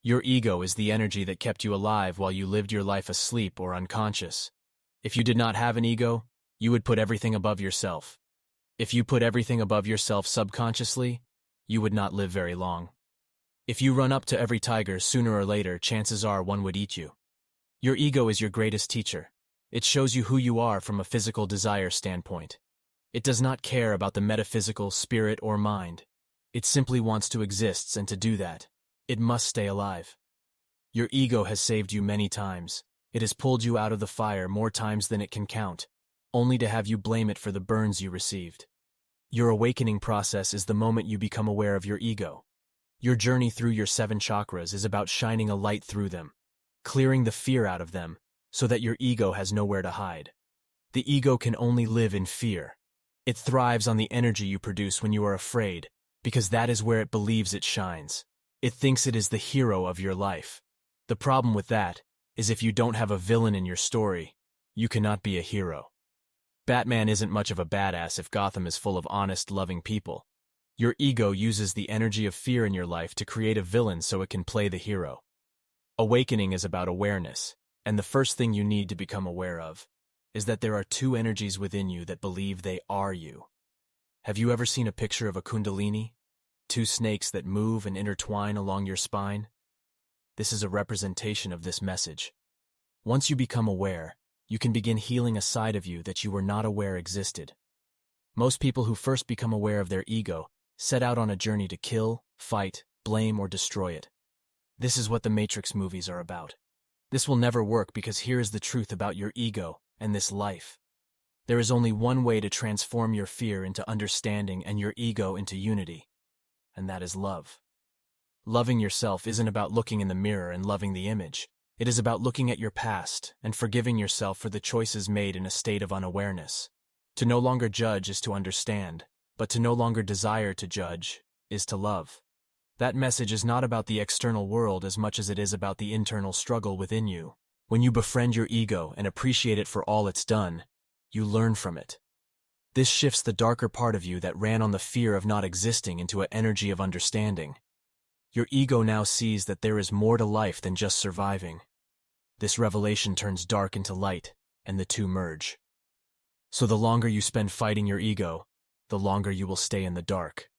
Your ego is the energy that kept you alive while you lived your life asleep or unconscious. If you did not have an ego, you would put everything above yourself. If you put everything above yourself subconsciously, you would not live very long. If you run up to every tiger, sooner or later, chances are one would eat you. Your ego is your greatest teacher. It shows you who you are from a physical desire standpoint. It does not care about the metaphysical, spirit, or mind. It simply wants to exist, and to do that, it must stay alive. Your ego has saved you many times. It has pulled you out of the fire more times than it can count, only to have you blame it for the burns you received. Your awakening process is the moment you become aware of your ego. Your journey through your 7 chakras is about shining a light through them, clearing the fear out of them, so that your ego has nowhere to hide. The ego can only live in fear. It thrives on the energy you produce when you are afraid, because that is where it believes it shines. It thinks it is the hero of your life. The problem with that is if you don't have a villain in your story, you cannot be a hero. Batman isn't much of a badass if Gotham is full of honest, loving people. Your ego uses the energy of fear in your life to create a villain so it can play the hero. Awakening is about awareness, and the first thing you need to become aware of is that there are 2 energies within you that believe they are you. Have you ever seen a picture of a kundalini? 2 snakes that move and intertwine along your spine? This is a representation of this message. Once you become aware, you can begin healing a side of you that you were not aware existed. Most people who first become aware of their ego set out on a journey to kill, fight, blame, or destroy it. This is what the Matrix movies are about. This will never work because here is the truth about your ego and this life. There is only one way to transform your fear into understanding and your ego into unity, and that is love. Loving yourself isn't about looking in the mirror and loving the image. It is about looking at your past and forgiving yourself for the choices made in a state of unawareness. To no longer judge is to understand, but to no longer desire to judge is to love. That message is not about the external world as much as it is about the internal struggle within you. When you befriend your ego and appreciate it for all it's done, you learn from it. This shifts the darker part of you that ran on the fear of not existing into an energy of understanding. Your ego now sees that there is more to life than just surviving. This revelation turns dark into light, and the 2 merge. So the longer you spend fighting your ego, the longer you will stay in the dark.